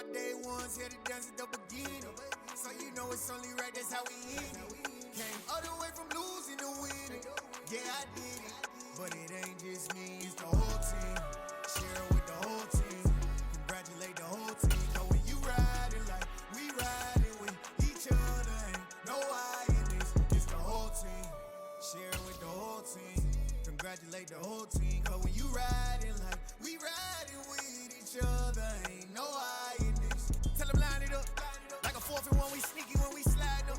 my day ones, here to dance at the beginning. So you know it's only right, that's how we end it. Came all the way from losing to winning. Yeah, I did it, but it ain't just me, it's the whole team. Share it with the whole team. Congratulate the whole team. Know when you riding like we riding with each other, ain't no I in this. It's the whole team. Share it with the whole team. Congratulate the whole team. Cause when you riding like we riding with each other, ain't no I in this. Tell them line it up. Like a 4th and 1, we sneaky when we slide up.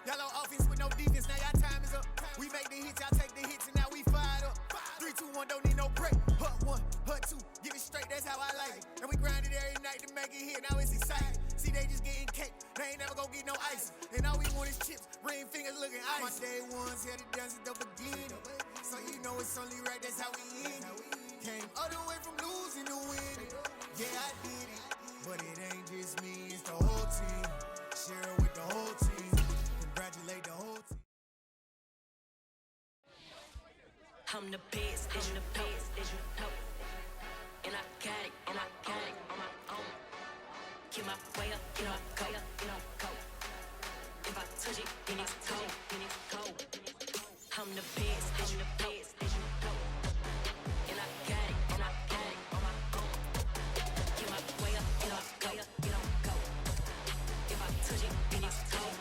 Y'all on offense with no defense, now y'all time is up. We make the hits, y'all take the hits, and now we fired up. 3, 2, 1, don't need no break. Hut 1, hut 2, give it straight, that's how I like it. And we grind it every night to make it hit, now it's exciting. See, they just getting cake, they ain't never gonna get no ice. And all we want is chips, ring fingers looking ice. My day ones here to dance at the beginning. So you know it's only right, that's how we end it. Came all the way from losing to winning. Yeah, I did it, but it ain't just me, it's the whole team. Share it with the whole team. Congratulate the whole team. I'm the best, as you know. And I got it on my own. Get my way up, you know, go. If I touch it, then it's cold. I'm the best, as you know. And I got it on my own. Get my way up, you know, go. If I touch it, then it's cold.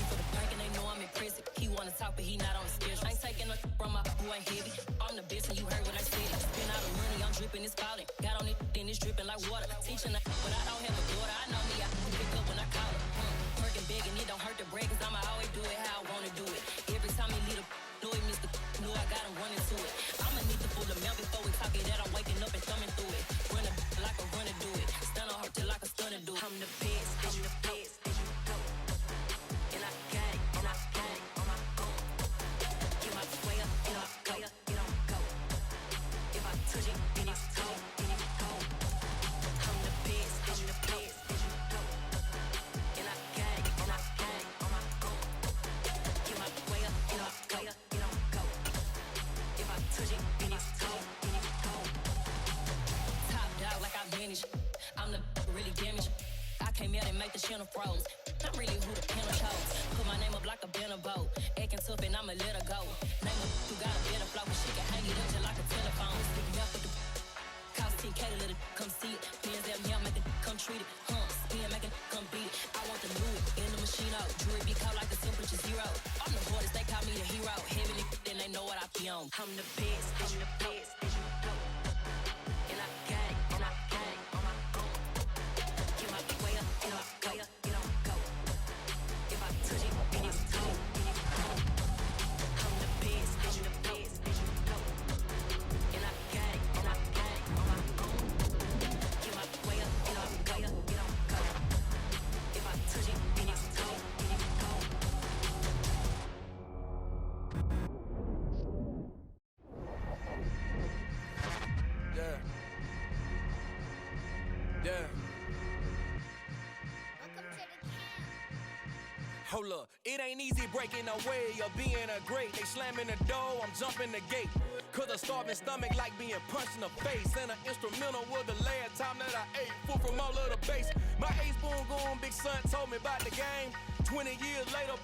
For the park and they know I'm impressive. He wanna talk, but he not on the schedule. I ain't taking a from my who ain't heavy. I'm the best and you heard what I said. Spend all the money, I'm dripping, it's falling. Got on it, then it's dripping like water. Teaching her, but I don't have a daughter. I know me, I can pick up when I call her. Working big and it don't hurt to break, cause I'ma always do it how I wanna do it. Every time he lead a know he missed the know I got him running to it. I'ma need the full amount before we talk it that I'm waking up and thumbing through it. Run a like a runner do it. Stun on her till like a stunner do it. I'm the best, as you know. And I got it on my own. Get my way up, you know, go. If I touch it, then it's cold. I'm the best, as you know. And I got it on my own. Get my way up, you know, go. If I touch it, then it's cold. Top dog like I manage. I'm the really damaged. I came out and make the channel froze. I'm really who the panel chose. Put my name up like a banner boat. Acting tough and I'ma let her go. Name her who got a better flow, but she can hang it up just like a telephone. Stick me up with the cost 10K to let it come see it. Bands at me, I'm making come treat it. Spin making come beat it. I want the new in the machine out. Jewelry be cold like the temperature 0. I'm the hardest, they call me the hero. Heavy then they know what I be on. I'm the best, as you know. And I got it on my own. Get my way up, you know, go. If I touch it, then it's cold. I'm the best, as you know. And I got it on my own. Get my way up, you know, go. If I touch it, then it's cold. Yeah. Hold up, it ain't easy breaking away or being a great. They slamming the door, I'm jumping the gate. Cause a starving stomach like being punched in the face. And an instrumental was the last time that I ate. Full from all of the bass. My ace spoon going, big son told me about the game. 20 years later,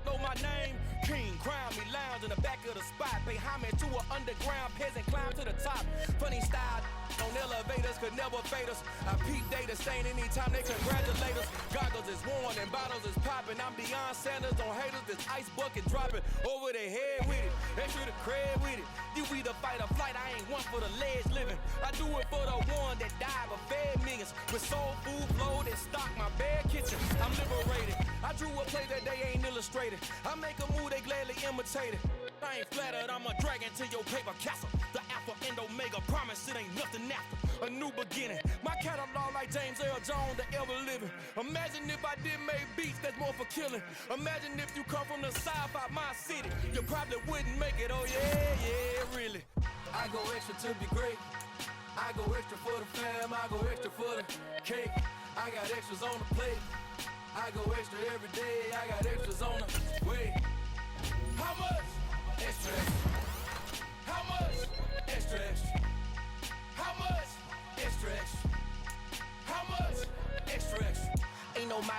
know my name. King, crown me, lounge in the back of the spot. Pay homage to an underground peasant, climb to the top. Funny style on elevators could never fade us. I peep data stain anytime they congratulate us. Goggles is worn and bottles is popping. I'm beyond Sanders on haters, this ice bucket dropping over their head with it. Extra the cred with it. You either fight or flight, I ain't one for the ledge living. I do it for the one that died but fed millions. With soul food flowed and stocked my bad kitchen. I'm liberated. I drew a play that they ain't illustrated. I make a move, they gladly imitate it. I ain't flattered, I'm a dragon to your paper castle. The Alpha and Omega, promise it ain't nothing after. A new beginning. My catalog like James Earl Jones, the ever living. Imagine if I did make beats that's more for killing. Imagine if you come from the south out my city. You probably wouldn't make it, oh yeah, really. I go extra to be great. I go extra for the fam, I go extra for the cake. I got extras on the plate. I go extra every day, I got extras on the way. How much? Extra, extra. How much? Extra, extra. How much? Extra, extra.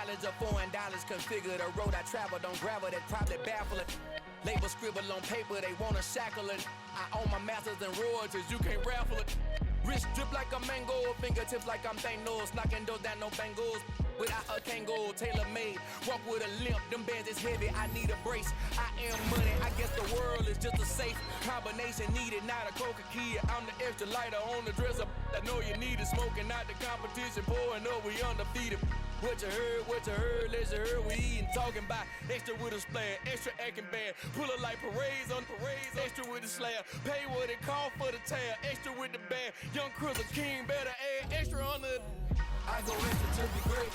mileage of $4 configure the road I travel. Don't gravel, that probably baffle it. Label scribble on paper, they wanna shackle it. I own my masters and royalties, you can't raffle it. Wrist drip like a mango, fingertips like I'm Thanos, knocking those down, no bangles. Without a Kango, tailor-made, walk with a limp, them bands is heavy, I need a brace. I am money, I guess the world is just a safe combination needed, not a coca key. I'm the extra lighter on the dresser, I know you need it, smoking out the competition, pouring up, we undefeated. What you heard, let's you heard, we eatin', talking about extra with a splash, extra acting bad, pull it like parades on parades, extra with the slab, pay what it cost for the tab, extra with the band, young Chris a king, better add extra on the. I go extra to be great.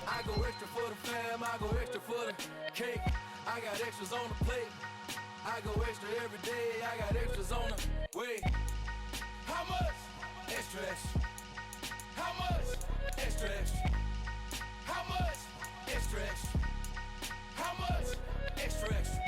I go extra for the fam. I go extra for the cake. I got extras on the plate. I go extra every day. I got extras on the way. How much? Extra, extra. How much? Extra, extra. How much? Extra, extra. How much? Extra, extra.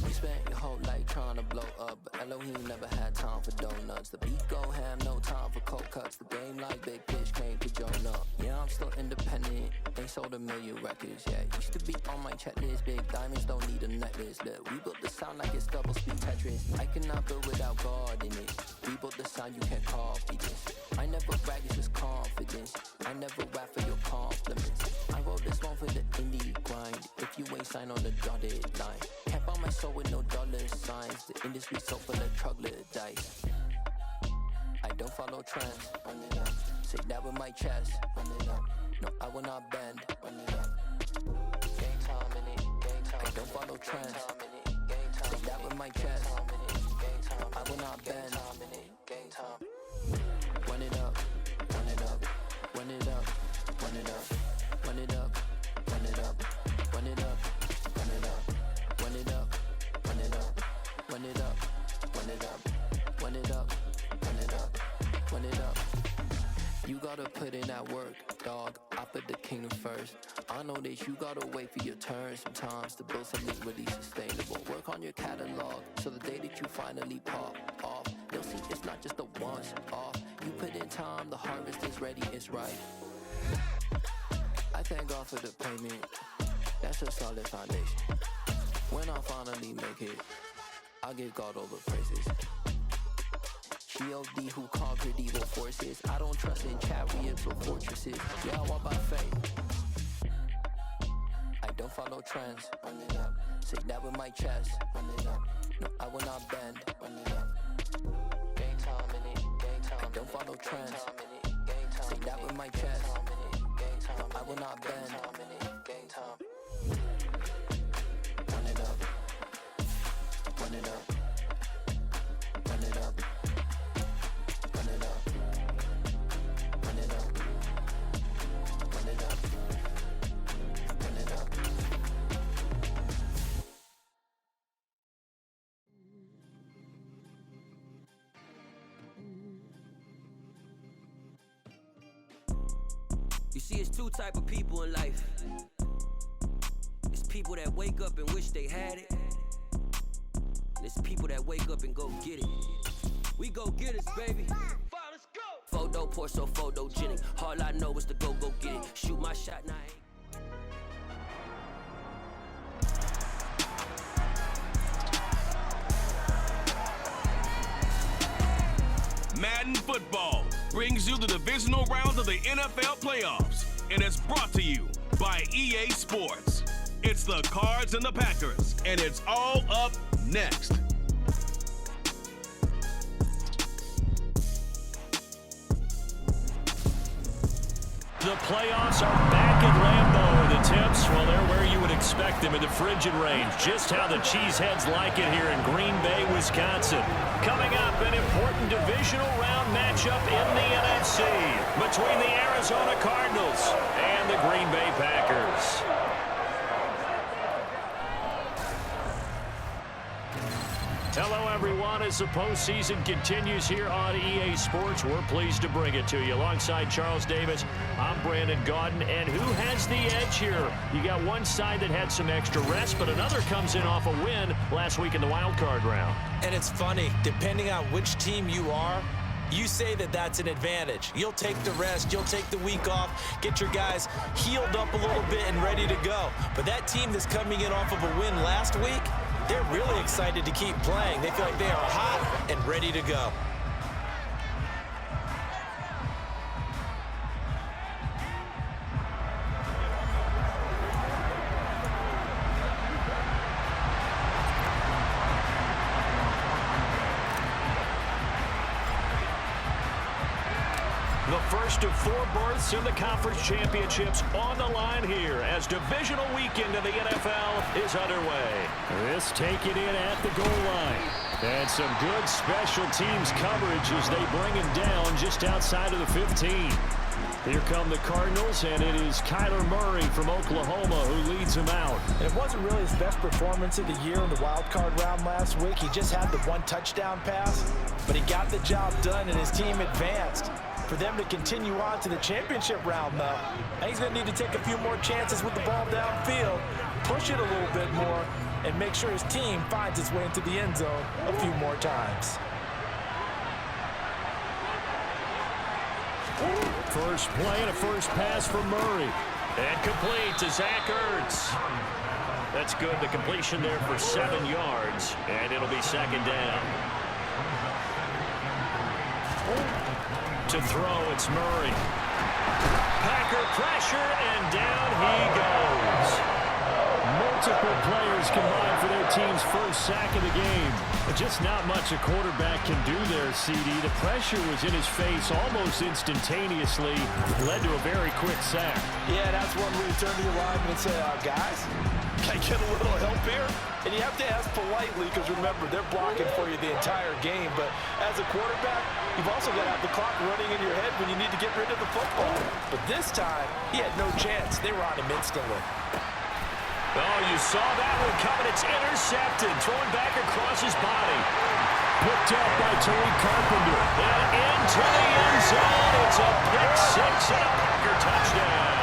You spent your whole life trying to blow up, but Elohim never had time for donuts. The beat go ham, no time for cold cuts. The game like Big Fish came to join up. Yeah, I'm still independent, ain't sold a million records yet. Used to be on my checklist, big diamonds don't need a necklace. Look, we built the sound like it's double speed Tetris. I cannot build without God in it. We built the sound, you can't copy this. I never brag, it's just confidence. I never rap for your compliments. I wrote this one for the indie grind. If you ain't signed on the dotted line, can't buy my soul with no dollar signs. The industry so full of troglodytes. I don't follow trends. Run it up. Say that with my chest. Run it up. No, I will not bend. Run it up. Game time in it. Game time. I don't follow trends. Say that with my chest. I will not bend. Game time. Run it up. Run it up. Run it up. Run it up. Run it up. Run it up. Run it up. Run it up. Run it up. Run it up. Run it up. Run it up. Run it up. Run it up. Run it up. You gotta put in that work, dog. I put the kingdom first. I know that you gotta wait for your turn sometimes to build something really sustainable. Work on your catalog so the day that you finally pop off, you'll see it's not just a once off. You put in time, the harvest is ready, it's right. I thank God for the payment. That's a solid foundation. When I finally make it, I'll give God all the praises. G.O.D. who conquered evil forces. I don't trust in chariots or fortresses. Yeah, I walk by faith. I don't follow trends. Run it up. Say that with my chest. Run it up. No, I will not bend. Run it up. Game time in it. Game time. I don't follow trends. Say that with my chest. No, I will not bend. Game time. Run it up. Run it up. Run it up. Run it up. Run it up. Run it up. Run it up. You see, it's two type of people in life. It's people that wake up and wish they had it. And it's people that wake up and go get it. We go get it, baby. Let's go. Photo poor, so photogenic. All I know is to go get it. Shoot my shot, now I ain't. Madden Football brings you the divisional rounds of the NFL playoffs, and it's brought to you by EA Sports. It's the Cards and the Packers, and it's all up next. The playoffs are back at Lambeau. The temps, well, they're where you would expect them in the frigid range. Just how the Cheeseheads like it here in Green Bay, Wisconsin. Coming up, an important divisional round matchup in the NFC between the Arizona Cardinals and the Green Bay Packers. Hello, everyone. As the postseason continues here on EA Sports, we're pleased to bring it to you. Alongside Charles Davis, I'm Brandon Gaudin. And who has the edge here? You got one side that had some extra rest, but another comes in off a win last week in the wild card round. And it's funny, depending on which team you are, you say that that's an advantage. You'll take the rest, you'll take the week off, get your guys healed up a little bit and ready to go. But that team that's coming in off of a win last week, they're really excited to keep playing. They feel like they are hot and ready to go. The first of 4 berths in the conference championships on the line here as divisional weekend of the NFL is underway. This taken in at the goal line. And some good special teams coverage as they bring him down just outside of the 15. Here come the Cardinals, and it is Kyler Murray from Oklahoma who leads him out. And it wasn't really his best performance of the year in the wild card round last week. He just had the 1 touchdown pass, but he got the job done and his team advanced. For them to continue on to the championship round, though, he's going to need to take a few more chances with the ball downfield, push it a little bit more, and make sure his team finds its way into the end zone a few more times. First play and a first pass for Murray. And complete to Zach Ertz. That's good. The completion there for 7 yards, and it'll be second down. To throw, it's Murray. Packer pressure, and down he goes. Multiple players combined for their team's first sack of the game. But just not much a quarterback can do there, CD. The pressure was in his face almost instantaneously. Led to a very quick sack. Yeah, that's one where you turn to your lineman and say, guys, can I get a little help here? And you have to ask politely because, remember, they're blocking for you the entire game. But as a quarterback, you've also got to have the clock running in your head when you need to get rid of the football. But this time, he had no chance. They were on him instantly. Oh, you saw that one coming. It's intercepted. Thrown back across his body. Picked up by Tariq Carpenter. And into the end zone. It's a pick six and a Packer touchdown.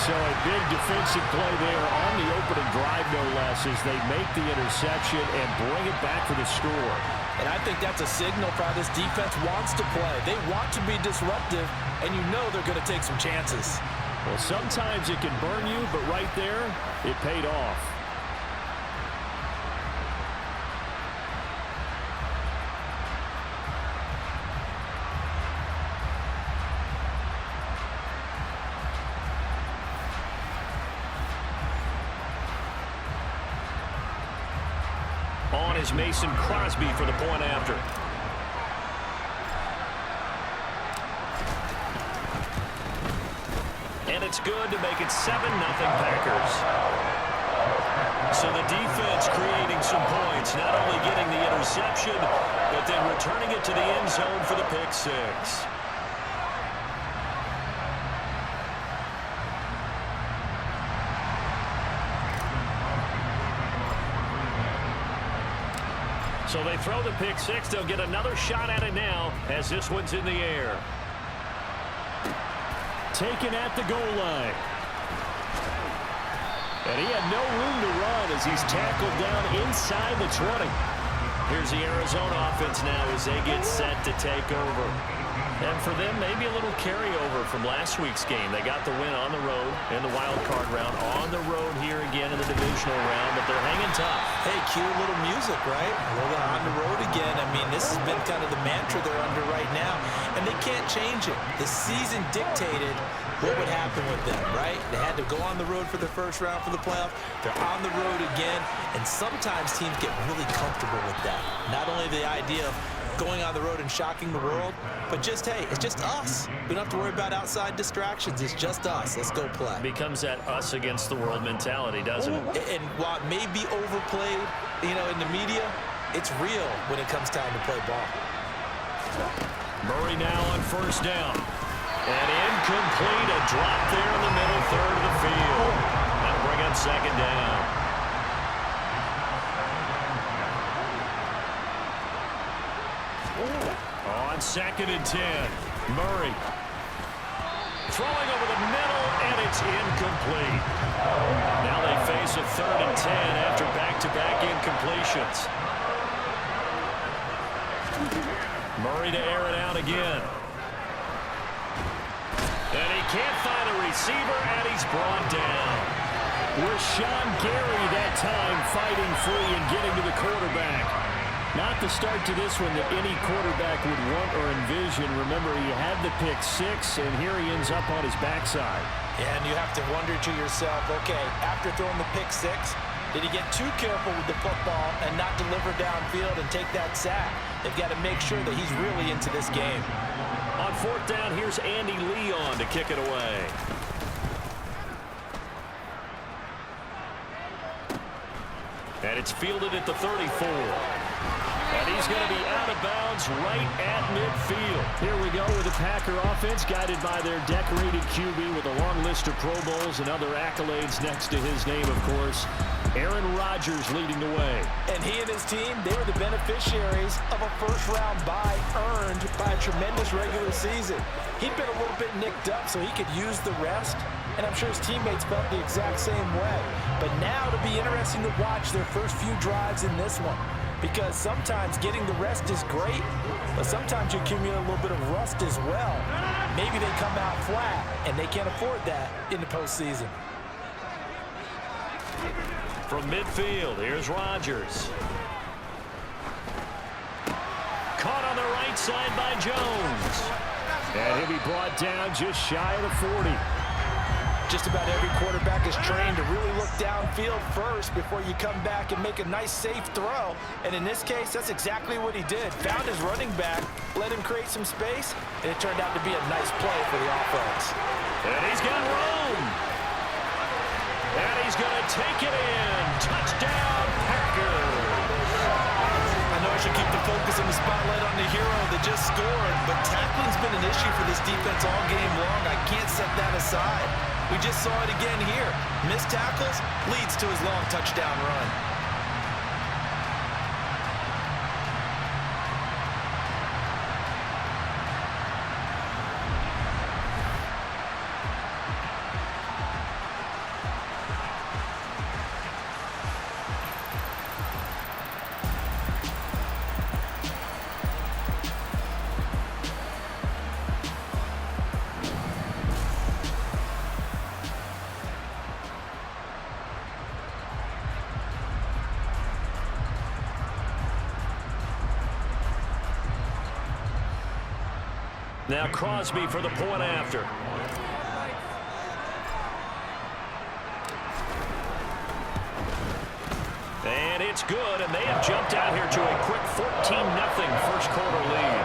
So a big defensive play there on the opening drive, no less, as they make the interception and bring it back for the score. And I think that's a signal for how this defense wants to play. They want to be disruptive, and you know they're going to take some chances. Well, sometimes it can burn you, but right there, it paid off. On is Mason Crosby for the point after. And it's good to make it 7-0 Packers. So the defense creating some points, not only getting the interception, but then returning it to the end zone for the pick six. So they throw the pick six. They'll get another shot at it now as this one's in the air. Taken at the goal line. And he had no room to run as he's tackled down inside the 20. Here's the Arizona offense now as they get set to take over. And for them, maybe a little carryover from last week's game. They got the win on the road in the wild card round, on the road here again in the divisional round, but they're hanging tough. Hey, cue a little music, right? A little on the road again. I mean, this has been kind of the mantra they're under right now, and they can't change it. The season dictated what would happen with them, right? They had to go on the road for the first round for the playoff. They're on the road again, and sometimes teams get really comfortable with that. Not only the idea of going on the road and shocking the world, but just, hey, it's just us. We don't have to worry about outside distractions. It's just us. Let's go play. Becomes that us against the world mentality, doesn't it? And while it may be overplayed, you know, in the media, it's real when it comes time to play ball. Murray now on first down. And incomplete, a drop there in the middle third of the field. That'll bring up second down. On 2nd and 10, Murray. Throwing over the middle, and it's incomplete. Now they face a 3rd and 10 after back-to-back incompletions. Murray to air it out again. And he can't find a receiver, and he's brought down. Rashawn Gary that time fighting free and getting to the quarterback. Not the start to this one that any quarterback would want or envision. Remember, he had the pick 6, and here he ends up on his backside. Yeah, and you have to wonder to yourself, okay, after throwing the pick 6, did he get too careful with the football and not deliver downfield and take that sack? They've got to make sure that he's really into this game. On 4th down, here's Andy Leon to kick it away. And it's fielded at the 34. And he's going to be out of bounds right at midfield. Here we go with the Packer offense, guided by their decorated QB with a long list of Pro Bowls and other accolades next to his name, of course. Aaron Rodgers leading the way. And he and his team, they were the beneficiaries of a first-round bye earned by a tremendous regular season. He'd been a little bit nicked up, so he could use the rest. And I'm sure his teammates felt the exact same way. But now it'll be interesting to watch their first few drives in this one. Because sometimes getting the rest is great, but sometimes you accumulate a little bit of rust as well. Maybe they come out flat, and they can't afford that in the postseason. From midfield, here's Rodgers. Caught on the right side by Jones. And he'll be brought down just shy of the 40. Just about every quarterback is trained to really look downfield first before you come back and make a nice, safe throw. And in this case, that's exactly what he did. Found his running back, let him create some space, and it turned out to be a nice play for the offense. And he's got room. And he's going to take it in. Touchdown, Packers. I know I should keep the focus and the spotlight on the hero that just scored, but tackling's been an issue for this defense all game long. I can't set that aside. We just saw it again here. Missed tackles leads to his long touchdown run. Now Crosby for the point after. And it's good, and they have jumped out here to a quick 14-0 first quarter lead.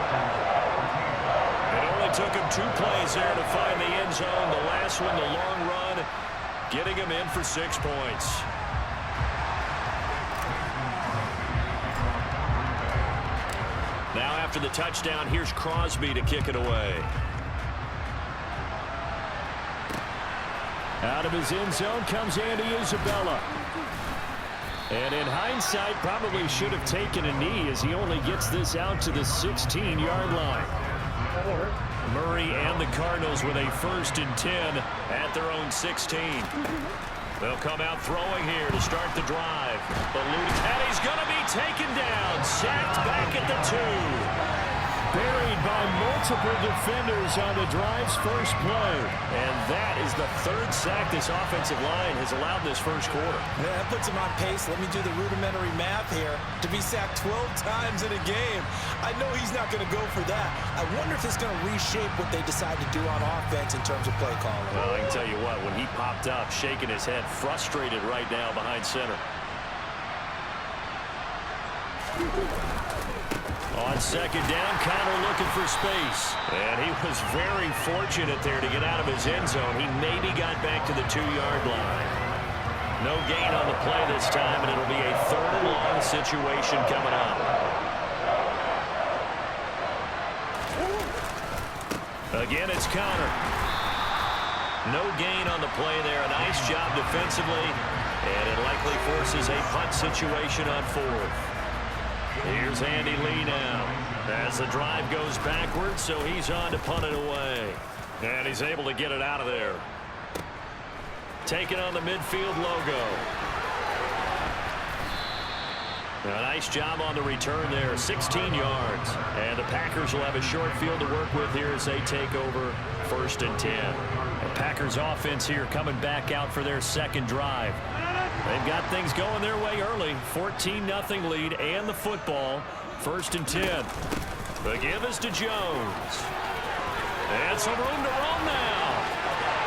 It only took him 2 plays there to find the end zone. The last one, the long run, getting him in for 6 points. Now after the touchdown, here's Crosby to kick it away. Out of his end zone comes Andy Isabella. And in hindsight, probably should have taken a knee as he only gets this out to the 16-yard line. Murray and the Cardinals with a 1st and 10 at their own 16. They'll come out throwing here to start the drive. And he's going to be taken down. Sacked back at the 2. Buried by multiple defenders on the drive's first play. And that is the 3rd sack this offensive line has allowed this first quarter. Yeah, that puts him on pace. Let me do the rudimentary math here. To be sacked 12 times in a game, I know he's not going to go for that. I wonder if it's going to reshape what they decide to do on offense in terms of play calling. Well, I can tell you what, when he popped up, shaking his head, frustrated right now behind center. On 2nd down, Connor looking for space. And he was very fortunate there to get out of his end zone. He maybe got back to the 2-yard line. No gain on the play this time, and it'll be a 3rd and long situation coming up. Again, it's Connor. No gain on the play there. A nice job defensively, and it likely forces a punt situation on 4th. Here's Andy Lee now as As the drive goes backwards, so he's on to punt it away. And he's able to get it out of there. Taking on the midfield logo. A nice job on the return there, 16 yards. And the Packers will have a short field to work with here as they take over 1st and 10. The Packers offense here coming back out for their second drive. They've got things going their way early. 14-0 lead and the football. 1st and 10. The give is to Jones. And some room to run now.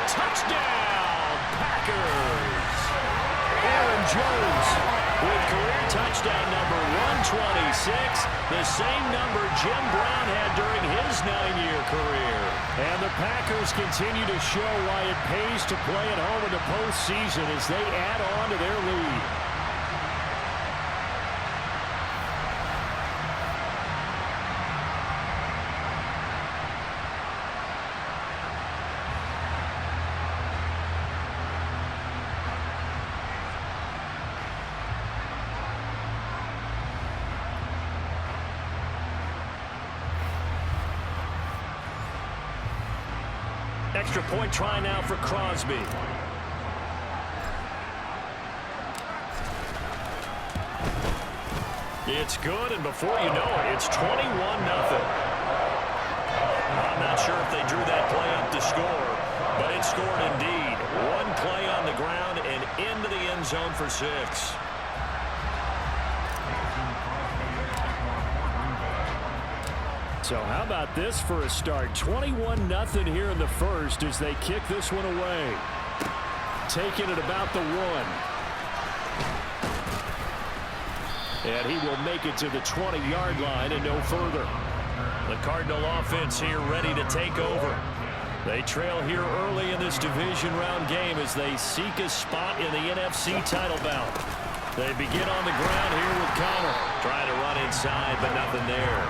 Touchdown, Packers. Aaron Jones with career touchdown number 126, the same number Jim Brown had during his 9-year career. And the Packers continue to show why it pays to play at home in the postseason as they add on to their lead. Extra point try now for Crosby. It's good, and before you know it, it's 21-0. I'm not sure if they drew that play up to score, but it scored indeed. One play on the ground and into the end zone for 6. So how about this for a start? 21-0 here in the first as they kick this one away. Taking it about the 1. And he will make it to the 20-yard line and no further. The Cardinal offense here ready to take over. They trail here early in this division round game as they seek a spot in the NFC title bout. They begin on the ground here with Connor. Trying to run inside, but nothing there.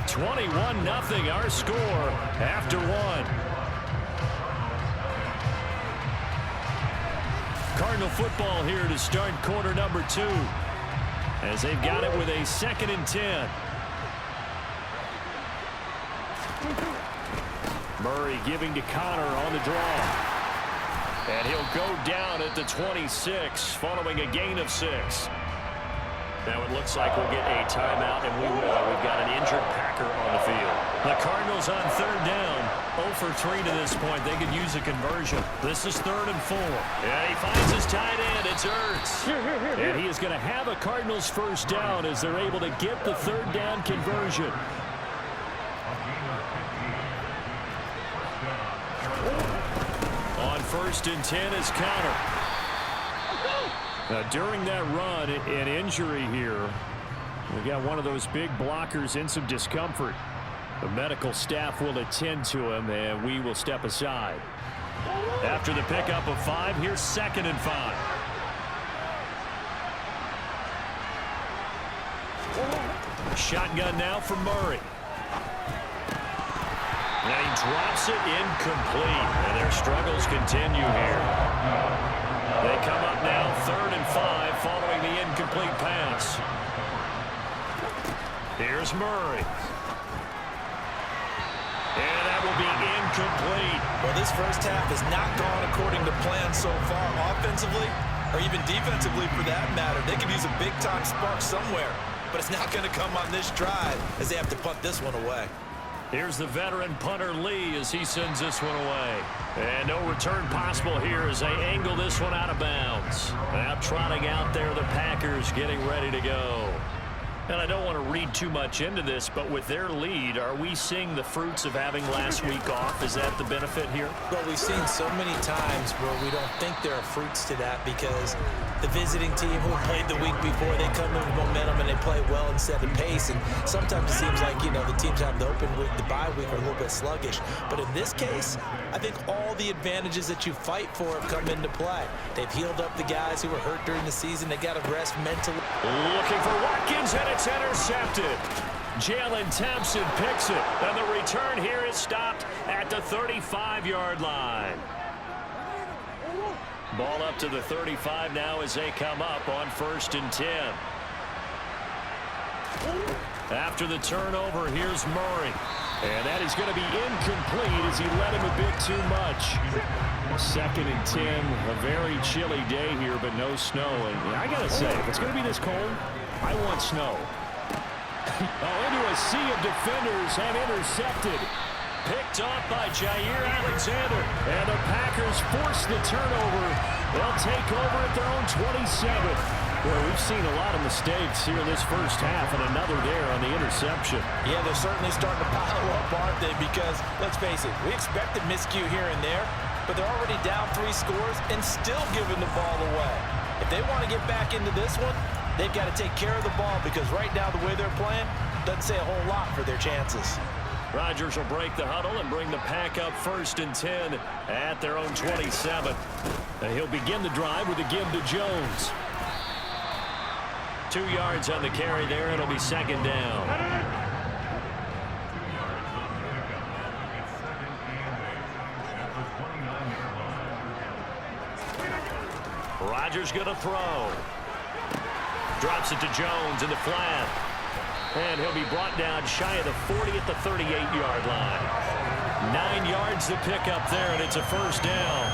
21-0 our score after 1. Cardinal football here to start quarter number 2 as they've got it with a 2nd and 10. Murray giving to Connor on the draw. And he'll go down at the 26 following a gain of 6. Now it looks like we'll get a timeout, and we will. We've got an injured Packer on the field. The Cardinals on 3rd down. 0 for 3 to this point. They could use a conversion. This is 3rd and 4. And he finds his tight end. It's Ertz. And he is going to have a Cardinals 1st down as they're able to get the 3rd down conversion. On 1st and 10 is Connor. Now, during that run, an injury here. We got one of those big blockers in some discomfort. The medical staff will attend to him, and we will step aside. After the pickup of 5, here's 2nd and 5. Shotgun now for Murray. And he drops it incomplete, and their struggles continue here. They come up now 3rd and 5 following the incomplete pass. Here's Murray. And that will be incomplete. Well, this first half has not gone according to plan so far offensively or even defensively for that matter. They could use a big-time spark somewhere, but it's not going to come on this drive as they have to punt this one away. Here's the veteran punter Lee as he sends this one away. And no return possible here as they angle this one out of bounds. Now trotting out there, the Packers getting ready to go. And I don't want to read too much into this, but with their lead, are we seeing the fruits of having last week off? Is that the benefit here? Well, we've seen so many times where we don't think there are fruits to that because the visiting team who played the week before, they come in with momentum and they play well and set the pace. And sometimes it seems like, you know, the teams have the open week, the bye week are a little bit sluggish. But in this case, I think all the advantages that you fight for have come into play. They've healed up the guys who were hurt during the season. They got to rest mentally. Looking for Watkins, and it's intercepted. Jalen Thompson picks it, and the return here is stopped at the 35-yard line. Ball up to the 35 now as they come up on 1st and 10. After the turnover, here's Murray. And that is going to be incomplete as he led him a bit too much. 2nd and 10, a very chilly day here, but no snow. And I got to say, if it's going to be this cold, I want snow. Into a sea of defenders and intercepted. Picked off by Jair Alexander. And the Packers force the turnover. They'll take over at their own 27. Boy, we've seen a lot of mistakes here this first half, and another there on the interception. Yeah, they're certainly starting to pile up, aren't they? Because, let's face it, we expected miscue here and there, but they're already down 3 scores and still giving the ball away. If they want to get back into this one, they've got to take care of the ball, because right now the way they're playing doesn't say a whole lot for their chances. Rodgers will break the huddle and bring the Pack up 1st and 10 at their own 27. And he'll begin the drive with a give to Jones. 2 yards on the carry there. It'll be 2nd down. Rodgers going to throw. Drops it to Jones in the flat. And he'll be brought down shy of the 40 at the 38-yard line. 9 yards to pick up there, and it's a 1st down.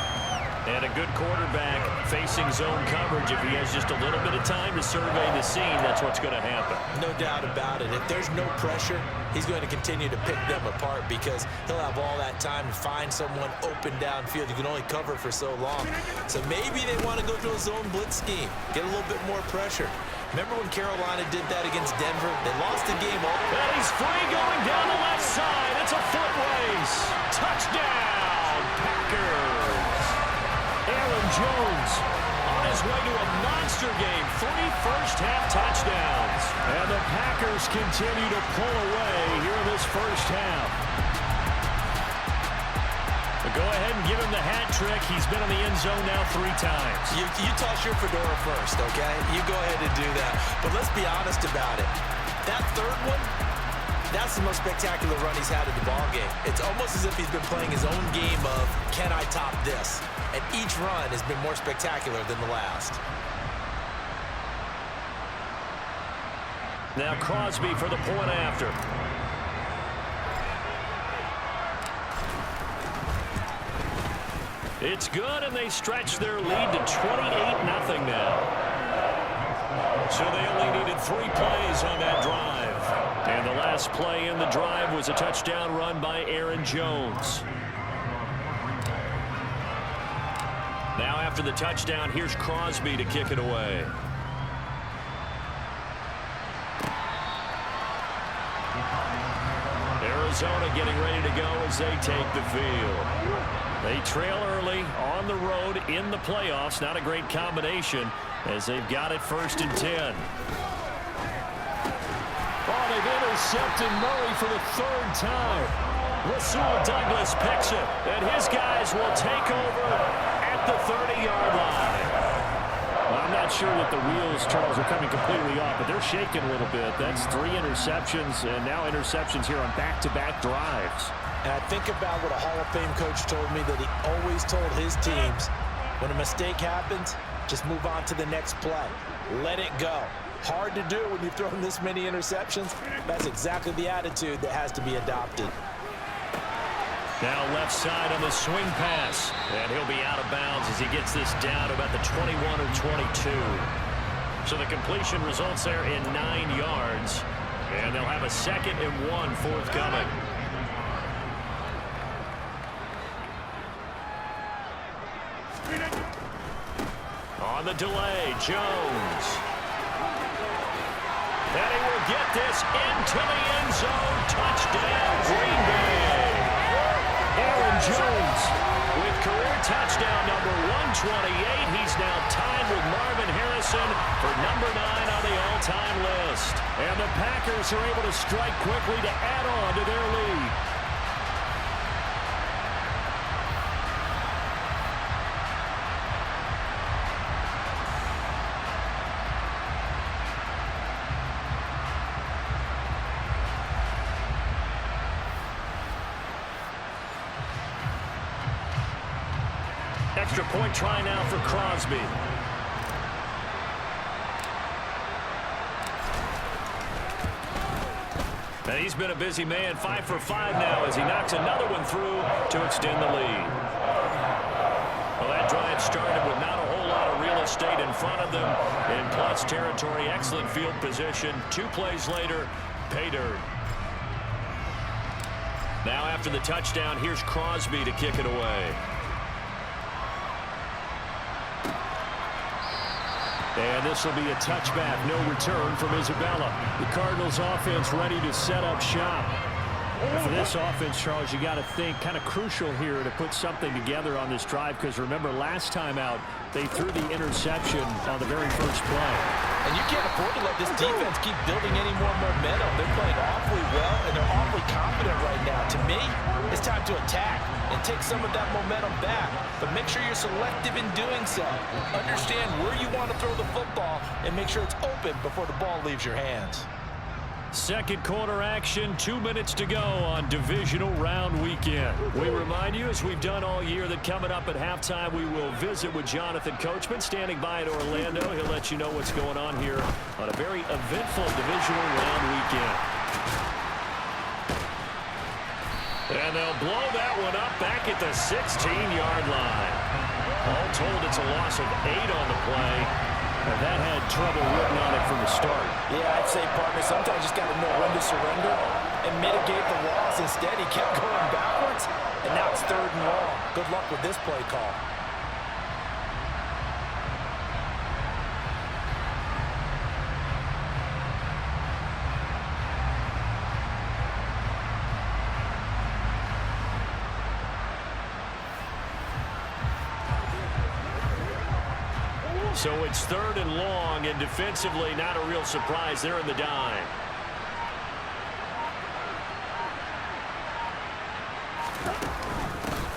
And a good quarterback facing zone coverage. If he has just a little bit of time to survey the scene, that's what's going to happen. No doubt about it. If there's no pressure, he's going to continue to pick them apart because he'll have all that time to find someone open downfield. You can only cover for so long. So maybe they want to go to a zone blitz scheme, get a little bit more pressure. Remember when Carolina did that against Denver? They lost the game all the way. And he's free going down the left side. It's a foot race. Touchdown, Packers. Aaron Jones on his way to a monster game. 3 first-half touchdowns. And the Packers continue to pull away here in this first half. But go ahead and give him the hat trick. He's been in the end zone now 3 times. You toss your fedora first, okay? You go ahead and do that. But let's be honest about it. That 3rd one, that's the most spectacular run he's had in the ballgame. It's almost as if he's been playing his own game of, can I top this? And each run has been more spectacular than the last. Now Crosby for the point after. It's good, and they stretch their lead to 28-0 now. So they only needed 3 plays on that drive. And the last play in the drive was a touchdown run by Aaron Jones. Now after the touchdown, here's Crosby to kick it away. Arizona getting ready to go as they take the field. They trail early on the road in the playoffs. Not a great combination as they've got it 1st and 10. Oh, they've intercepted Murray for the 3rd time. Rasul Douglas picks it, and his guys will take over at the 30-yard line. Well, I'm not sure that the wheels, Charles, are coming completely off, but they're shaking a little bit. That's 3 interceptions, and now interceptions here on back-to-back drives. And I think about what a Hall of Fame coach told me, that he always told his teams, when a mistake happens, just move on to the next play. Let it go. Hard to do when you've thrown this many interceptions. That's exactly the attitude that has to be adopted. Now left side on the swing pass. And he'll be out of bounds as he gets this down to about the 21 or 22. So the completion results there in 9 yards. And they'll have a 2nd and 1 forthcoming. On the delay, Jones. And he will get this into the end zone. Touchdown, Green Bay. Aaron Jones with career touchdown number 128. He's now tied with Marvin Harrison for number 9 on the all-time list. And the Packers are able to strike quickly to add on to their lead. Extra point try now for Crosby. And he's been a busy man, 5 for 5 now as he knocks another one through to extend the lead. Well, that drive started with not a whole lot of real estate in front of them in plus territory. Excellent field position. 2 plays later, pay dirt. Now after the touchdown, here's Crosby to kick it away. And this will be a touchback, no return from Isabella. The Cardinals offense ready to set up shop. And for this offense, Charles, you got to think kind of crucial here to put something together on this drive, because remember last time out they threw the interception on the very first play. And you can't afford to let this defense keep building any more momentum. They're playing awfully well, and they're awfully confident right now. To me, it's time to attack and take some of that momentum back. But make sure you're selective in doing so. Understand where you want to throw the football and make sure it's open before the ball leaves your hands. Second quarter action, 2 minutes to go on divisional round weekend. We remind you, as we've done all year, that coming up at halftime, we will visit with Jonathan Coachman, standing by at Orlando. He'll let you know what's going on here on a very eventful divisional round weekend. And they'll blow that one up back at the 16-yard line. All told, it's a loss of 8 on the play. And that had trouble written on it from the start. Yeah, I'd say, partner, sometimes you just got to know when to surrender and mitigate the loss. Instead, he kept going backwards, and now it's 3rd and long. Good luck with this play call. So it's 3rd and long, and defensively not a real surprise there in the dime.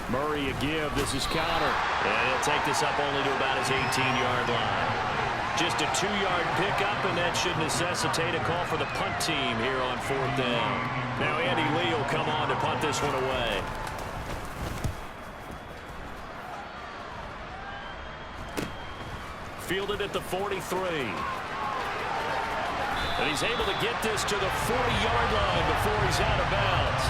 Murray a give. This is counter. And he'll take this up only to about his 18-yard line. Just a 2-yard pickup, and that should necessitate a call for the punt team here on 4th down. Now Andy Lee will come on to punt this one away. Fielded at the 43. And he's able to get this to the 40-yard line before he's out of bounds.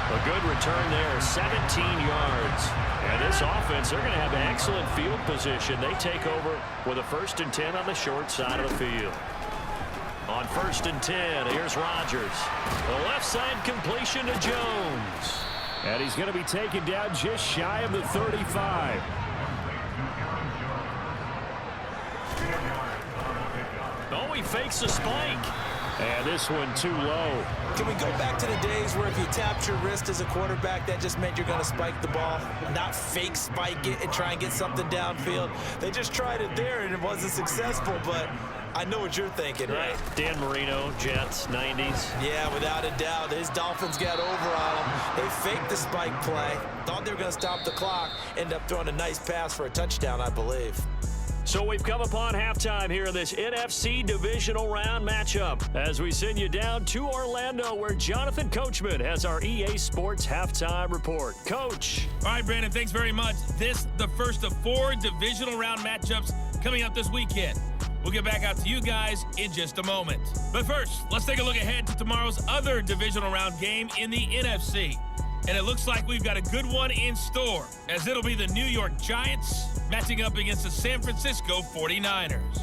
A good return there, 17 yards. And this offense, they're going to have excellent field position. They take over with a 1st and 10 on the short side of the field. On 1st and 10, here's Rodgers. The left side completion to Jones. And he's going to be taken down just shy of the 35. Oh, he fakes a spike. And this one too low. Can we go back to the days where if you tapped your wrist as a quarterback, that just meant you're going to spike the ball, not fake spike it and try and get something downfield? They just tried it there, and it wasn't successful, but I know what you're thinking, right? Dan Marino, Jets, 90s. Yeah, without a doubt. His Dolphins got over on him. They faked the spike play, thought they were going to stop the clock, ended up throwing a nice pass for a touchdown, I believe. So we've come upon halftime here in this NFC divisional round matchup as we send you down to Orlando, where Jonathan Coachman has our EA Sports halftime report. Coach. All right, Brandon, thanks very much. This the first of 4 divisional round matchups coming up this weekend. We'll get back out to you guys in just a moment. But first, let's take a look ahead to tomorrow's other divisional round game in the NFC. And it looks like we've got a good one in store, as it'll be the New York Giants matching up against the San Francisco 49ers.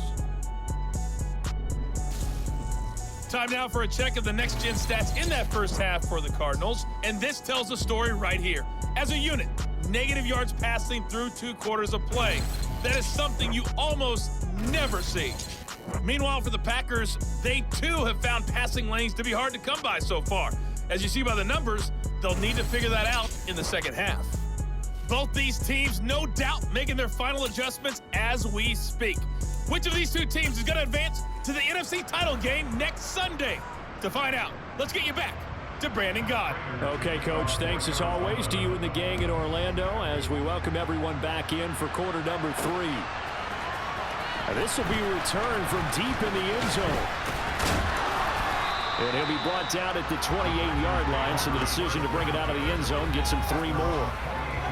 Time now for a check of the next-gen stats in that first half for the Cardinals, and this tells the story right here. As a unit, negative yards passing through 2 quarters of play. That is something you almost never see. Meanwhile, for the Packers, they too have found passing lanes to be hard to come by so far. As you see by the numbers, they'll need to figure that out in the second half. Both these teams, no doubt, making their final adjustments as we speak. Which of these 2 teams is going to advance to the NFC title game next Sunday? To find out, let's get you back to Brandon Gott. Okay, Coach, thanks as always to you and the gang in Orlando as we welcome everyone back in for quarter number 3. And this will be a return from deep in the end zone. And he'll be brought down at the 28-yard line, so the decision to bring it out of the end zone gets him 3 more.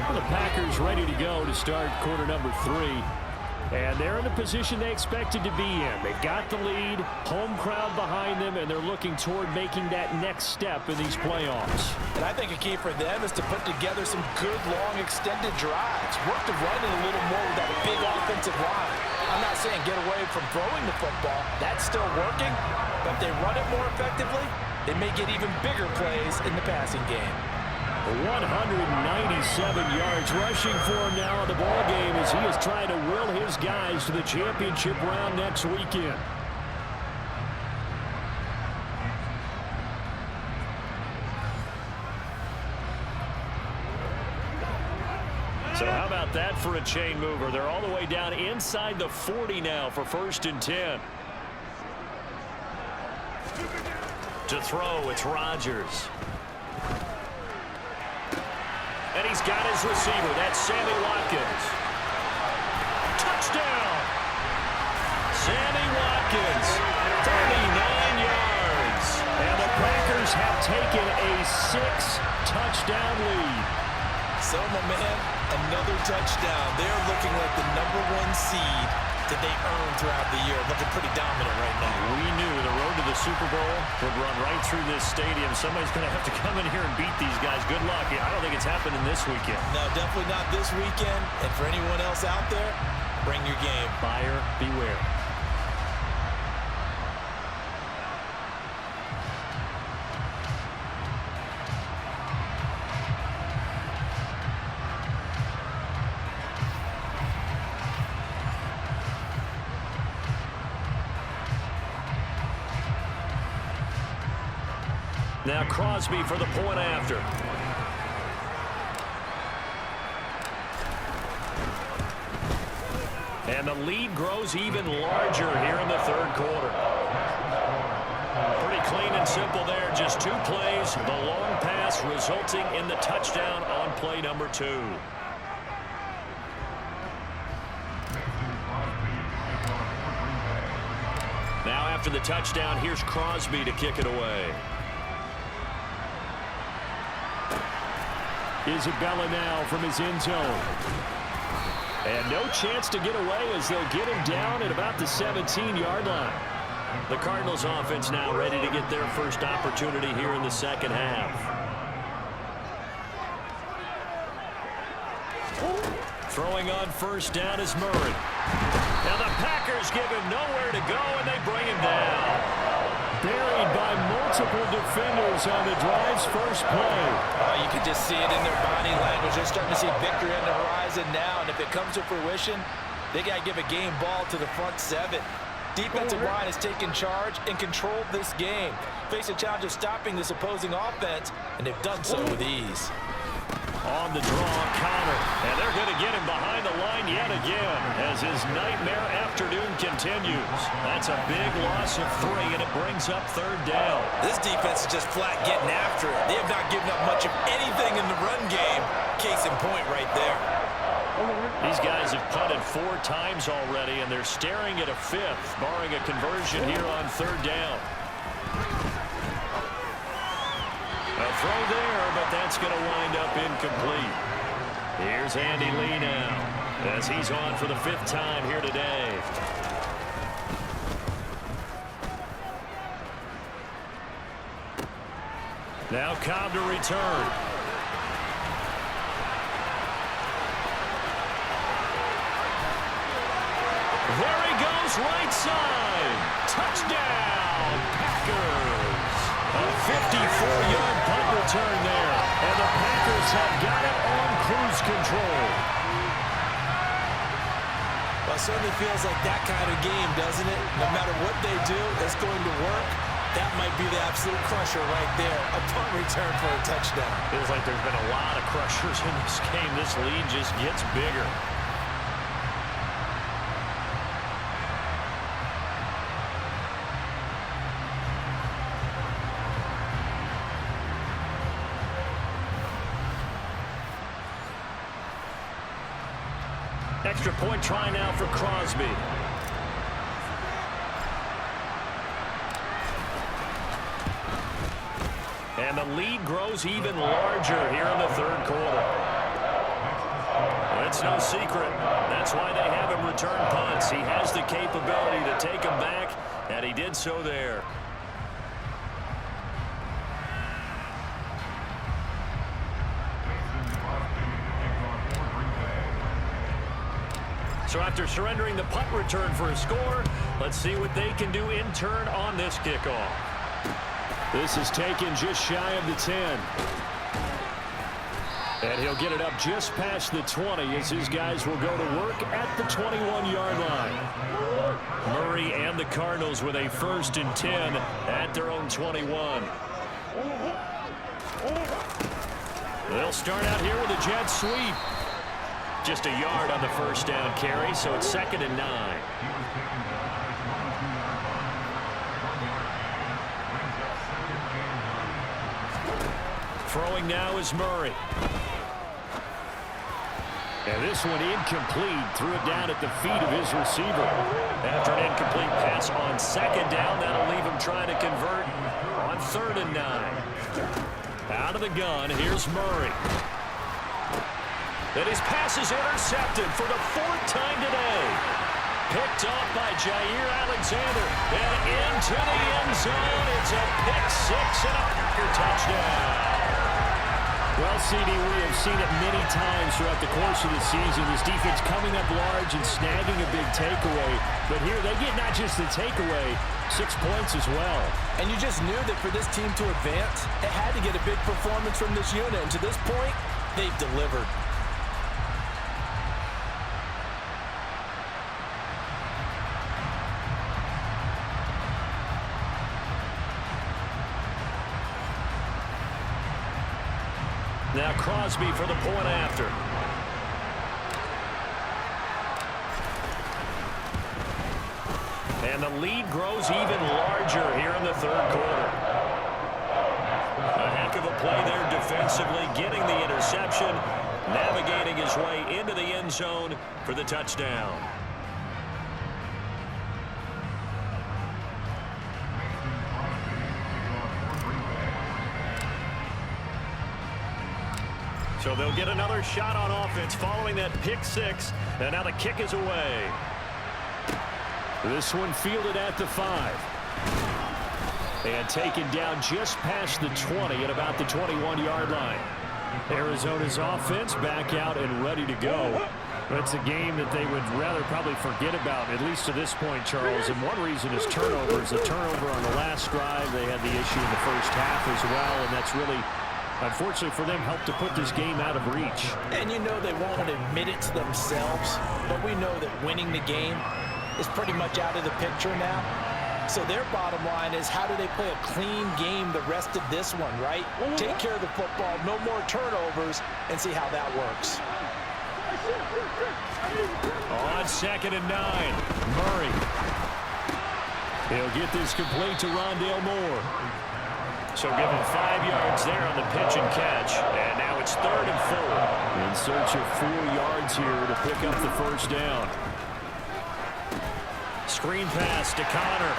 Well, the Packers ready to go to start quarter number 3. And they're in the position they expected to be in. They've got the lead, home crowd behind them, and they're looking toward making that next step in these playoffs. And I think a key for them is to put together some good, long, extended drives. Work the running a little more with that big offensive line. I'm not saying get away from throwing the football. That's still working. But if they run it more effectively, they may get even bigger plays in the passing game. 197 yards rushing for him now in the ball game as he is trying to will his guys to the championship round next weekend. So how about that for a chain mover? They're all the way down inside the 40 now for 1st and 10. To throw, it's Rodgers. And he's got his receiver. That's Sammy Watkins. Touchdown! Sammy Watkins, 39 yards. And the Packers have taken a 6-touchdown lead. So, my man, another touchdown. They're looking like the #1 seed that they earned throughout the year. Looking pretty dominant right now. We knew the road to the Super Bowl would run right through this stadium. Somebody's going to have to come in here and beat these guys. Good luck. I don't think it's happening this weekend. No, definitely not this weekend. And for anyone else out there, bring your game. Buyer beware. Now Crosby for the point after. And the lead grows even larger here in the 3rd quarter. Pretty clean and simple there. Just 2 plays. The long pass resulting in the touchdown on play number 2. Now after the touchdown, here's Crosby to kick it away. Isabella now from his end zone. And no chance to get away as they'll get him down at about the 17-yard line. The Cardinals offense now ready to get their first opportunity here in the 2nd half. Throwing on 1st down is Murray. Now the Packers give him nowhere to go and they bring him down. Buried by multiple defenders on the drive's first play. You can just see it in their body language. They're starting to see victory on the horizon now. And if it comes to fruition, they got to give a game ball to the front 7. Defensive line has taken charge and controlled this game. Face a challenge of stopping this opposing offense, and they've done so with ease. On the draw, counter. And they're going to get him behind the line yet again as his nightmare afternoon continues. That's a big loss of 3, and it brings up 3rd down. This defense is just flat getting after it. They have not given up much of anything in the run game. Case in point right there. These guys have punted 4 times already, and they're staring at a 5th, barring a conversion here on 3rd down. A throw there, but that's going to wind up incomplete. Here's Andy Lee now as he's on for the 5th time here today. Now Cobb to return. There he goes, right side. Touchdown, Packers. A 54-yard punt return there. And the Packers have got it on cruise control. Well, it certainly feels like that kind of game, doesn't it? No matter what they do, it's going to work. That might be the absolute crusher right there. A punt return for a touchdown. Feels like there's been a lot of crushers in this game. This lead just gets bigger. Extra point try now for Crosby. And the lead grows even larger here in the 3rd quarter. it's no secret. That's why they have him return punts. He has the capability to take them back, and he did so there. So after surrendering the punt return for a score, let's see what they can do in turn on this kickoff. This is taken just shy of the 10. And he'll get it up just past the 20 as his guys will go to work at the 21-yard line. Murray and the Cardinals with a 1st and 10 at their own 21. They'll start out here with a jet sweep. Just a yard on the first down carry, so it's 2nd and 9. Throwing now is Murray. And this one incomplete. Threw it down at the feet of his receiver. After an incomplete pass on 2nd down, that'll leave him trying to convert on 3rd and 9. Out of the gun, here's Murray. And his pass is intercepted for the 4th time today. Picked off by Jair Alexander. And into the end zone. It's a pick 6 and a Packer touchdown. Well, CD, we have seen it many times throughout the course of the season. This defense coming up large and snagging a big takeaway. But here they get not just the takeaway, 6 points as well. And you just knew that for this team to advance, it had to get a big performance from this unit. And to this point, they've delivered. Now Crosby for the point after. And the lead grows even larger here in the 3rd quarter. A heck of a play there defensively, getting the interception, navigating his way into the end zone for the touchdown. So they'll get another shot on offense following that pick 6. And now the kick is away. This one fielded at the 5. And taken down just past the 20 at about the 21-yard line. Arizona's offense back out and ready to go. It's a game that they would rather probably forget about, at least to this point, Charles. And one reason is turnovers. A turnover on the last drive. They had the issue in the first half as well, and that's really, unfortunately for them, helped to put this game out of reach. And you know they won't admit it to themselves, but we know that winning the game is pretty much out of the picture now. So their bottom line is, how do they play a clean game the rest of this one, right? Take care of the football, no more turnovers, and see how that works. On 2nd and 9, Murray. He'll get this complete to Rondale Moore. So give him 5 yards there on the pitch and catch. And now it's 3rd and 4. In search of 4 yards here to pick up the first down. Screen pass to Connor.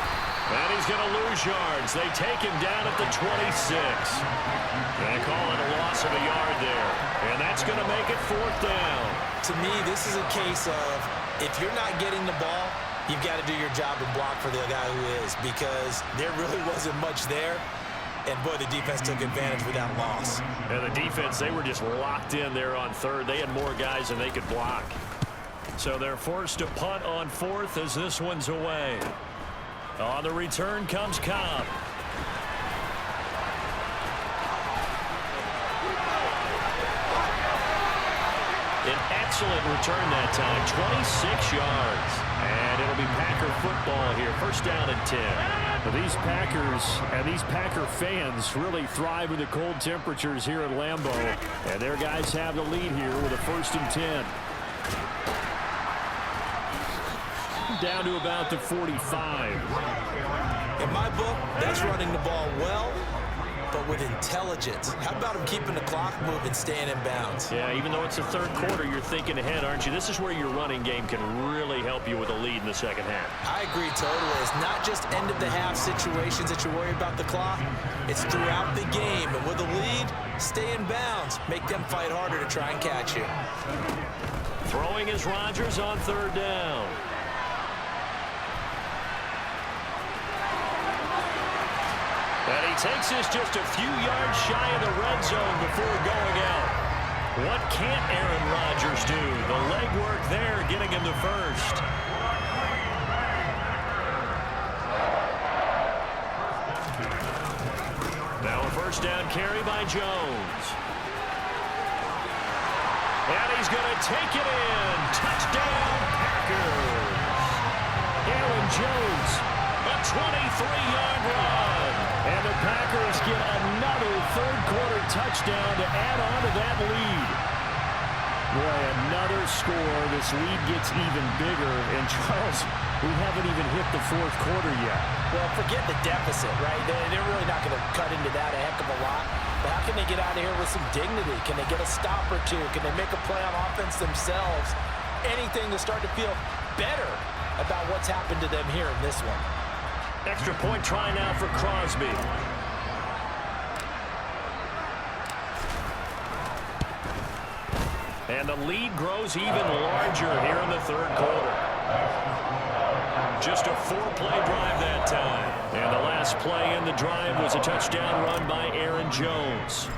And he's going to lose yards. They take him down at the 26. They call it a loss of a yard there. And that's going to make it 4th down. To me, this is a case of, if you're not getting the ball, you've got to do your job and block for the guy who is, because there really wasn't much there. And, boy, the defense took advantage with that loss. And the defense, they were just locked in there on 3rd. They had more guys than they could block. So they're forced to punt on 4th as this one's away. On the return comes Cobb. An excellent return that time, 26 yards. And it'll be Packer football here, 1st down and 10. Well, these Packers and these Packer fans really thrive in the cold temperatures here at Lambeau. And their guys have the lead here with a 1st and 10. Down to about the 45. In my book, that's running the ball well but with intelligence. How about him keeping the clock moving, staying in bounds? Yeah, even though it's the third quarter, you're thinking ahead, aren't you? This is where your running game can really help you with a lead in the second half. I agree totally. It's not just end-of-the-half situations that you worry about the clock. It's throughout the game. And with a lead, stay in bounds. Make them fight harder to try and catch you. Throwing is Rodgers on third down. And he takes this just a few yards shy of the red zone before going out. What can't Aaron Rodgers do? The legwork there getting him to first. Now a first down carry by Jones. And he's going to take it in. Touchdown, Packers. Aaron Jones, a 23-yard run. And the Packers get another third-quarter touchdown to add on to that lead. Boy, another score. This lead gets even bigger. And, Charles, we haven't even hit the fourth quarter yet. Well, forget the deficit, right? They're really not going to cut into that a heck of a lot. But how can they get out of here with some dignity? Can they get a stop or two? Can they make a play on offense themselves? Anything to start to feel better about what's happened to them here in this one. Extra point try now for Crosby. And the lead grows even larger here in the third quarter. Just a 4-play drive that time. And the last play in the drive was a touchdown run by Aaron Jones.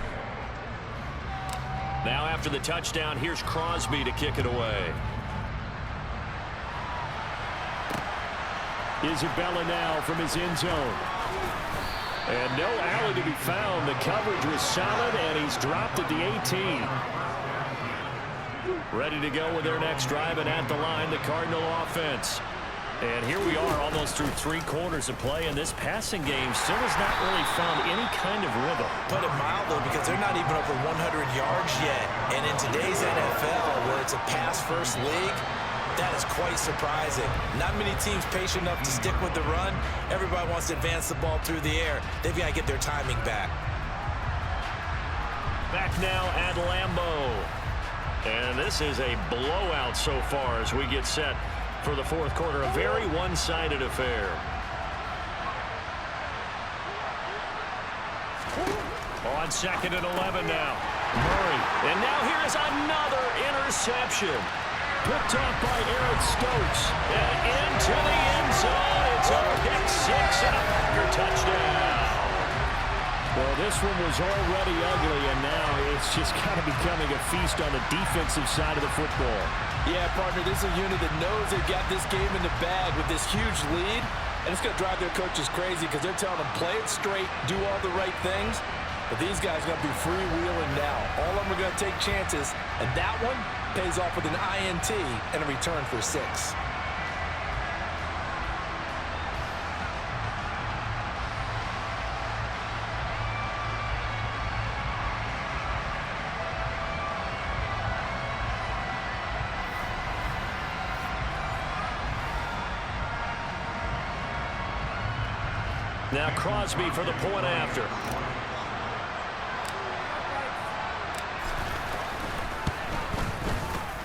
Now after the touchdown, here's Crosby to kick it away. Isabella now from his end zone. And no alley to be found. The coverage was solid, and he's dropped at the 18. Ready to go with their next drive, and at the line, the Cardinal offense. And here we are almost through 3 quarters of play, and this passing game still has not really found any kind of rhythm. Put it mildly, because they're not even over 100 yards yet. And in today's NFL, where it's a pass-first league, that is quite surprising. Not many teams patient enough to stick with the run. Everybody wants to advance the ball through the air. They've got to get their timing back. Back now at Lambeau. And this is a blowout so far as we get set for the fourth quarter. A very one-sided affair. On second and 11 now. Murray. And now here is another interception. Picked up by Eric Stokes. And into the end zone. It's a pick six and a Packer touchdown. Well, this one was already ugly, and now it's just kind of becoming a feast on the defensive side of the football. Yeah, partner, this is a unit that knows they've got this game in the bag with this huge lead, and it's going to drive their coaches crazy because they're telling them play it straight, do all the right things, but these guys are going to be freewheeling now. All of them are going to take chances, and that one pays off with an INT and a return for 6. Now Crosby for the point after.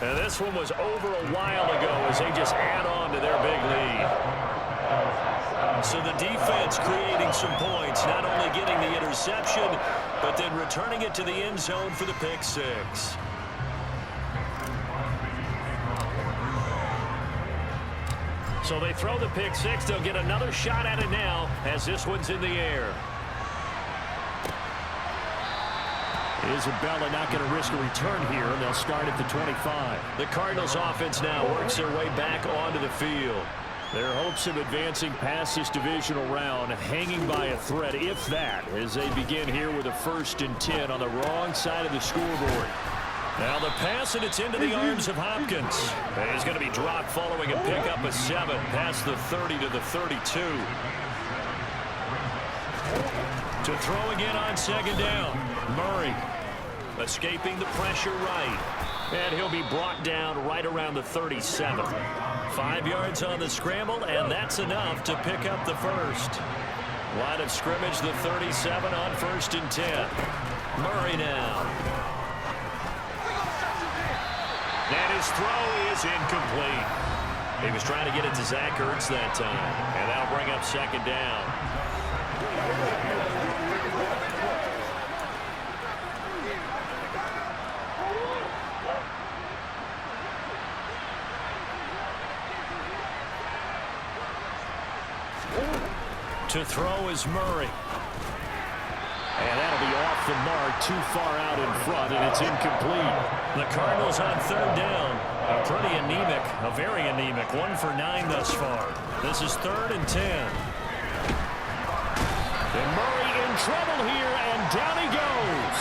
And this one was over a while ago as they just add on to their big lead. So the defense creating some points, not only getting the interception, but then returning it to the end zone for the pick six. So they throw the pick six. They'll get another shot at it now as this one's in the air. Isabella not going to risk a return here, and they'll start at the 25. The Cardinals offense now works their way back onto the field. Their hopes of advancing past this divisional round hanging by a thread, if that, as they begin here with a 1st and 10 on the wrong side of the scoreboard. Now the pass, and it's into the arms of Hopkins. And he's going to be dropped following a pickup of 7 past the 30 to the 32. To throw again on second down. Murray escaping the pressure right. And he'll be brought down right around the 37. 5 yards on the scramble, and that's enough to pick up the first. Line of scrimmage, the 37 on 1st and 10. Murray now. And his throw is incomplete. He was trying to get it to Zach Ertz that time. And that'll bring up 2nd down. To throw is Murray. And that'll be off the mark, too far out in front, and it's incomplete. The Cardinals on 3rd down. Pretty anemic, very anemic. 1 for 9 thus far. This is 3rd and 10. And Murray in trouble here, and down he goes.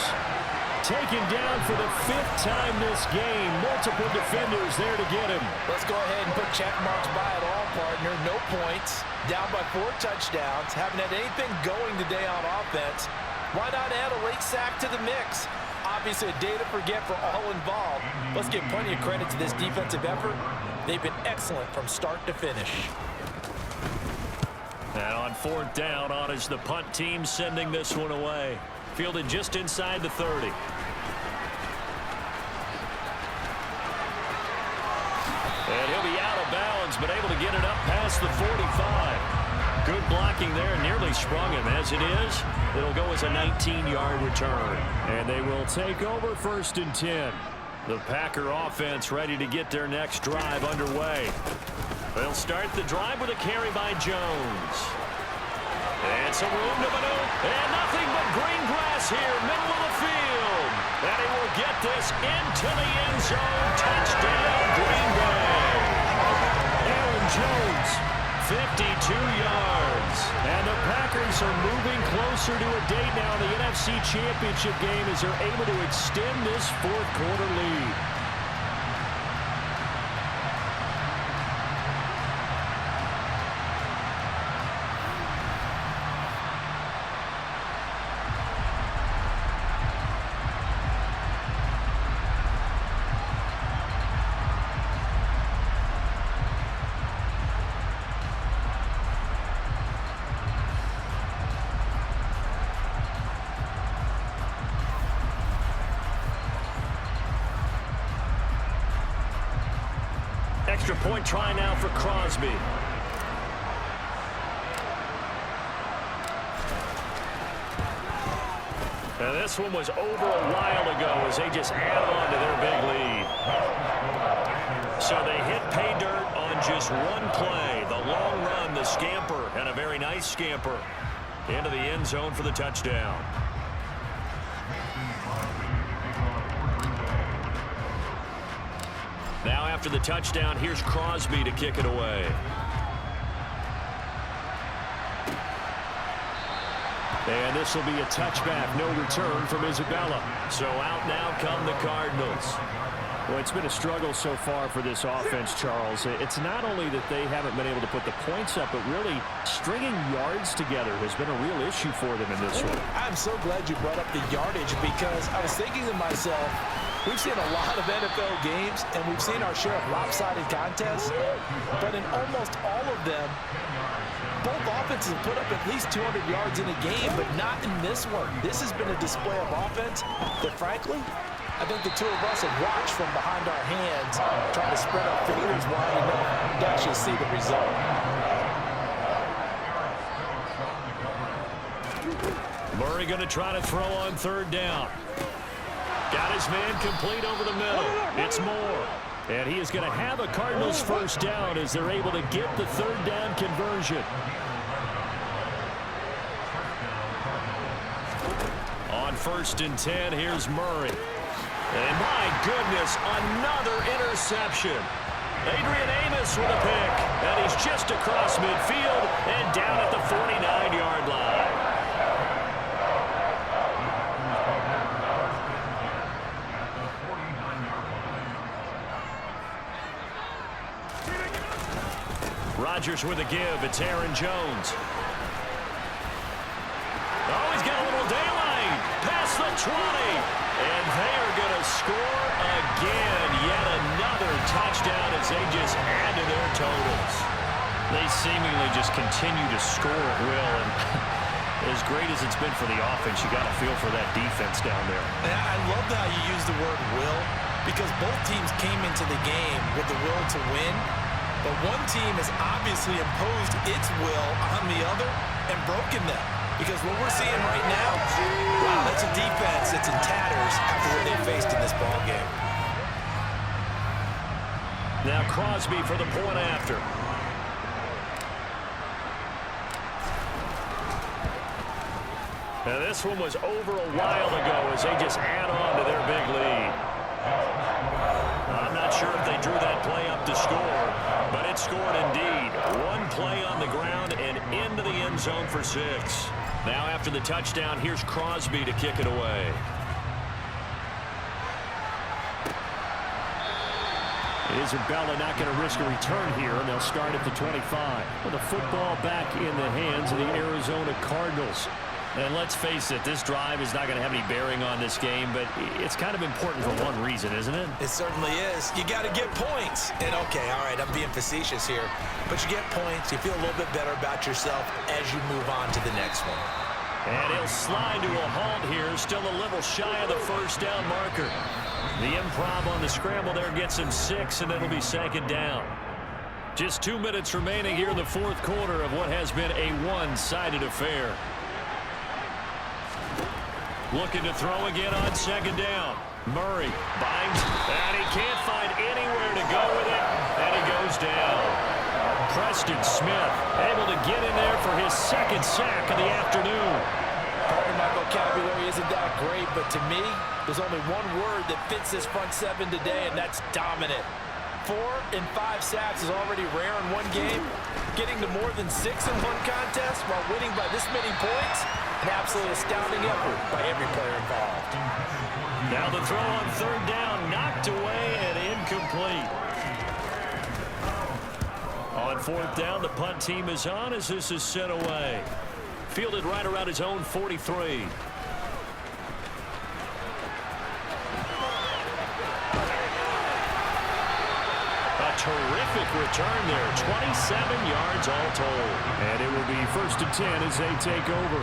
Taken down for the 5th time this game. Multiple defenders there to get him. Let's go ahead and put check marks by it all, partner. No points. Down by 4 touchdowns. Haven't had anything going today on offense. Why not add a late sack to the mix? Obviously a day to forget for all involved. Let's give plenty of credit to this defensive effort. They've been excellent from start to finish. And on 4th down, on is the punt team sending this one away. Fielded just inside the 30. And he'll be out of bounds, but able to get it up past the 45. Good blocking there, nearly sprung him. As it is, it'll go as a 19-yard return. And they will take over 1st and 10. The Packer offense ready to get their next drive underway. They'll start the drive with a carry by Jones. And some room to maneuver. And nothing but green grass here, middle of the field. And he will get this into the end zone. Touchdown, Green Bay. Aaron Jones, 52 yards. And the Packers are moving closer to a date now in the NFC Championship game as they're able to extend this 4th quarter lead. Extra point try now for Crosby. Now this one was over a while ago as they just add on to their big lead. So they hit pay dirt on just one play. The long run, the scamper, and a very nice scamper into the end zone for the touchdown. Now after the touchdown, here's Crosby to kick it away. And this will be a touchback, no return from Isabella. So out now come the Cardinals. Well, it's been a struggle so far for this offense, Charles. It's not only that they haven't been able to put the points up, but really stringing yards together has been a real issue for them in this one. I'm so glad you brought up the yardage because I was thinking to myself, we've seen a lot of NFL games, and we've seen our share of lopsided contests, but in almost all of them, both offenses have put up at least 200 yards in a game, but not in this one. This has been a display of offense that, frankly, I think the two of us have watched from behind our hands, trying to spread our fingers wide enough to actually see the result. Murray going to try to throw on 3rd down. Got his man complete over the middle. It's Moore. And he is going to have a Cardinals 1st down as they're able to get the 3rd down conversion. On 1st and 10, here's Murray. And my goodness, another interception. Adrian Amos with a pick. And he's just across midfield and down at the 49-yard line. Rodgers with a give. It's Aaron Jones. Oh, he's got a little daylight. Past the 20. And they are going to score again. Yet another touchdown as they just add to their totals. They seemingly just continue to score at will. And As great as it's been for the offense, you got to feel for that defense down there. Yeah, I love how you use the word will, because both teams came into the game with the will to win, but one team has obviously imposed its will on the other and broken them. Because what we're seeing right now, wow, that's a defense that's in tatters after what they faced in this ballgame. Now Crosby for the point after. Now this one was over a while ago as they just add on to their big lead. I'm not sure if they drew that play up to score, but it scored indeed. One play on the ground and into the end zone for 6. Now after the touchdown, here's Crosby to kick it away. Isabella not going to risk a return here, and they'll start at the 25. With the football back in the hands of the Arizona Cardinals. And let's face it, this drive is not going to have any bearing on this game, but it's kind of important for one reason, isn't it? It certainly is. You got to get points. And okay, all right, I'm being facetious here, but you get points, you feel a little bit better about yourself as you move on to the next one. And he'll slide to a halt here, still a little shy of the first down marker. The improv on the scramble there gets him 6, and it'll be 2nd down. Just 2 minutes remaining here in the 4th quarter of what has been a one-sided affair. Looking to throw again on 2nd down. Murray binds, and he can't find anywhere to go with it, and he goes down. Preston Smith able to get in there for his 2nd sack of the afternoon. Part of my vocabulary isn't that great, but to me, there's only one word that fits this front 7 today, and that's dominant. 4 and 5 sacks is already rare in one game. Getting to more than 6 in one contest while winning by this many points, an absolutely astounding effort by every player involved. Now the throw on 3rd down, knocked away and incomplete. On 4th down, the punt team is on as this is sent away. Fielded right around his own 43. Terrific return there, 27 yards all told. And it will be 1st and 10 as they take over.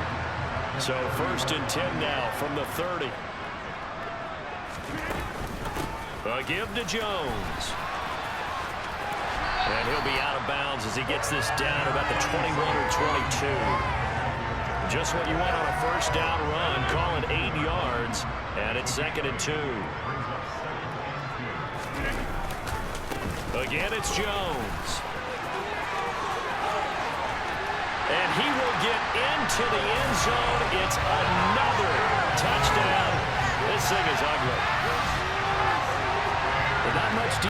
So 1st and 10 now from the 30. A give to Jones. And he'll be out of bounds as he gets this down about the 21 or 22. Just what you want on a 1st down run, call it 8 yards, and it's 2nd and 2. Again, it's Jones. And he will get into the end zone. It's another touchdown. This thing is ugly.